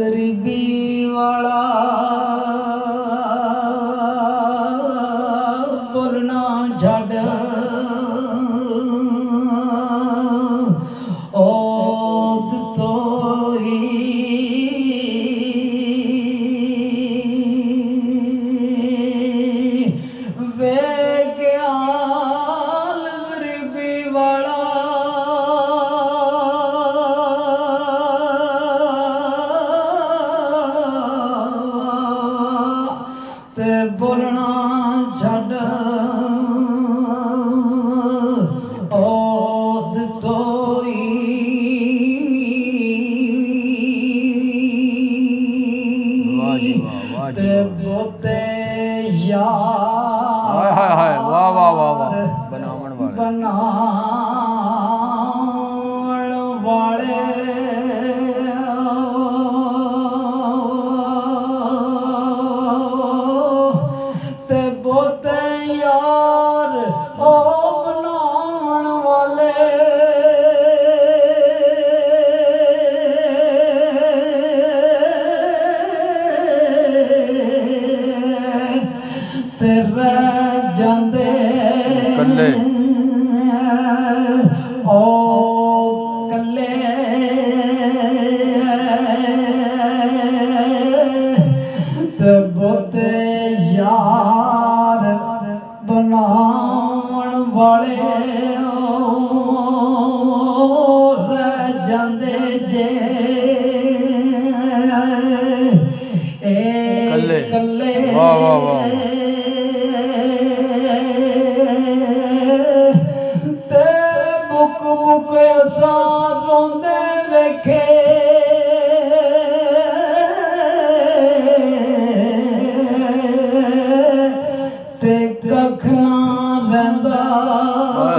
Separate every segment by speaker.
Speaker 1: गरीबी वाला बोलना छड़ ओद तो ही वे ग्याल गरीबी वाला ते बोलना छड़ ओद तोई ते बोते यार
Speaker 2: हाय वाह वाह वाह वाह बनावन वाले
Speaker 1: बनावन वाले ते बोते यार ओ बनावन वाले ते रह जांदे
Speaker 2: कल्ले
Speaker 1: ओ कल्ले ते बोते यार बनावन वाले रह जांदे जे
Speaker 2: कल्ले
Speaker 1: कल्ले
Speaker 2: वाह वाह वाह
Speaker 1: ते मुक मुक असा रोंदे वेखे ते कख ना रहिंदा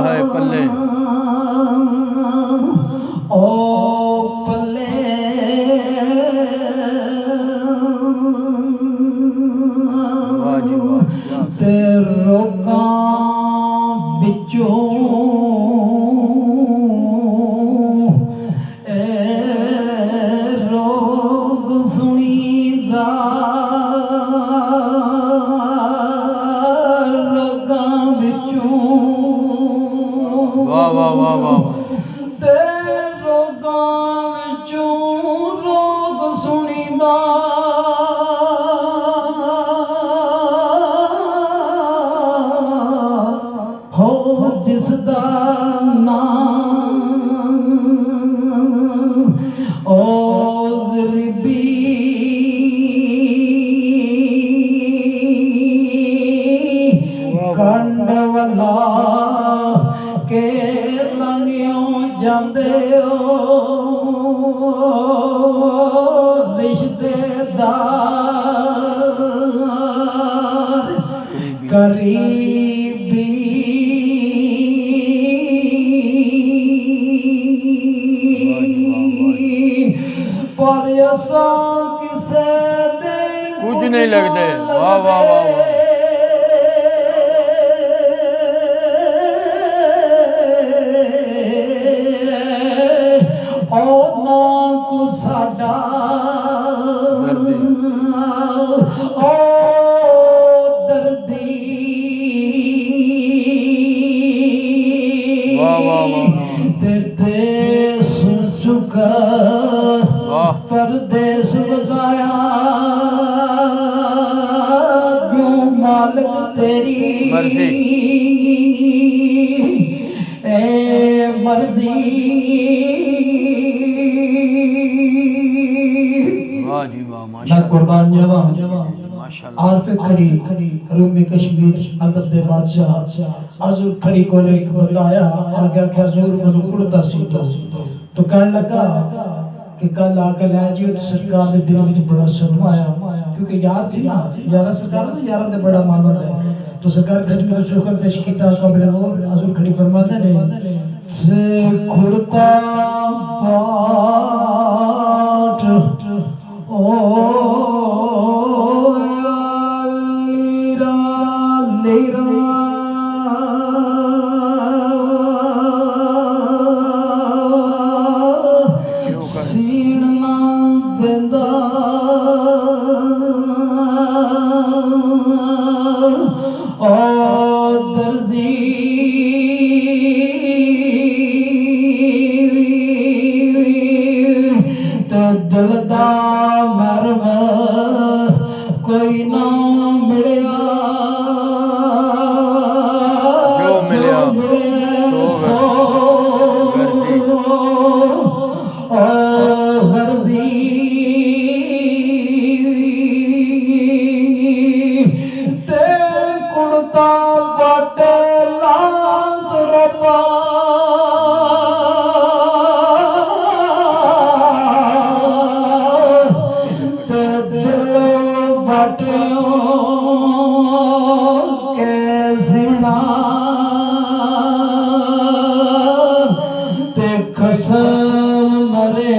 Speaker 2: हाय पल्ले
Speaker 1: ओ पल्ले
Speaker 2: वाह जी वाह
Speaker 1: ते रोगां विचों रोग सुनीदा रोगां विचों
Speaker 2: वाह वाह वाह वाह
Speaker 1: ते रोगां विचों रोग सुनीदा हो जिसदा नाम ओ गरीबी कंडवला के लंघियों जांदे हो रिश्तेदार गरीबी पर असा किसे दे
Speaker 2: कुछ नहीं लगते वाह वाह वाह वाह
Speaker 1: ओ ना को साडा ओ दर्दी
Speaker 2: वाह वाह वाह
Speaker 1: ते देश चुका
Speaker 2: वाह
Speaker 1: परदेश बगाया क्यों मालिक तेरी
Speaker 2: मर्जी
Speaker 1: ए मर्जी
Speaker 2: वाह जी वाह
Speaker 1: मैं
Speaker 2: माशाल्लाह
Speaker 1: कुर्बान जवा
Speaker 2: माशाल्लाह
Speaker 1: आरफ खड़ी रूमी कश्मीर अदब दे बादशाह हजूर खड़ी को ने एक बंदा आया आ गया कि हजूर मनु कुड़ता सी तो कहने लगा कि कल आके ले जियो तो सरकार दे दिल विच बड़ा शर्म आया क्योंकि यार सी ना यारा सरकार ने यारा दे बड़ा मान होता है तो सरकार खड़ी को शुक्र पेश कीता कबरे को हजूर खड़ी फरमाते ने से खुड़ता पाठ ओ सीण ना देंदा ओ दर्जी ते दिल दा मरम कोई ना मिलिया
Speaker 2: जो मिलिया सो गर्जी
Speaker 1: गर्जी ते कुड़ता बाटे लांद रपा ते दिल बाटे कैसना ते कसम मरे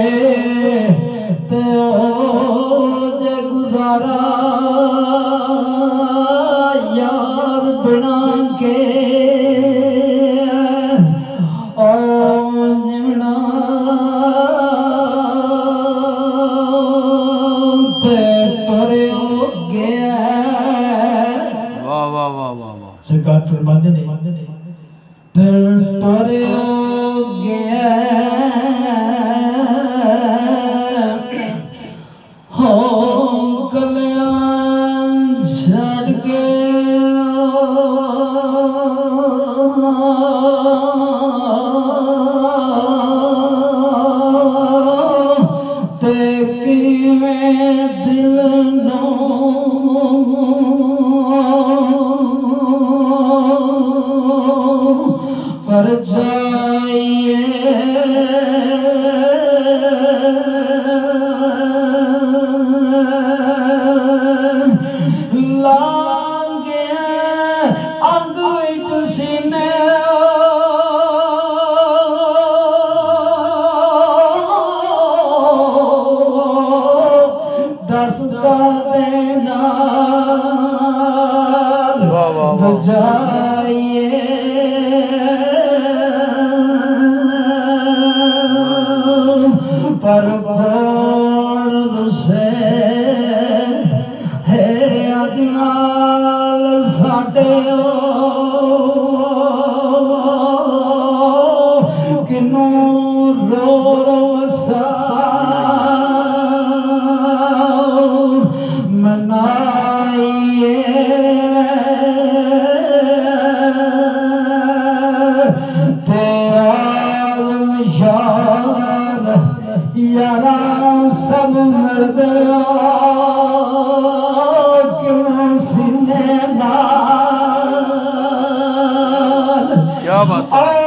Speaker 1: ते ओ जे गुजारा यार बिना के ओ जीवना ते टरे हो गया
Speaker 2: वाह वाह वाह वाह वाह
Speaker 1: सरकार फरमाते ने टरे हो गया हो कल्याण छड़ के ते किवें दिल नो पर जाइए लागे अंग विच सीने दस का देना
Speaker 2: वाह वाह वाह
Speaker 1: जाइए पर भोर से है अजनाल साडे किनू रो सा मनाइए ते आलम शान यारा सब मिलदे क्यों सीने नाल
Speaker 2: क्या बात है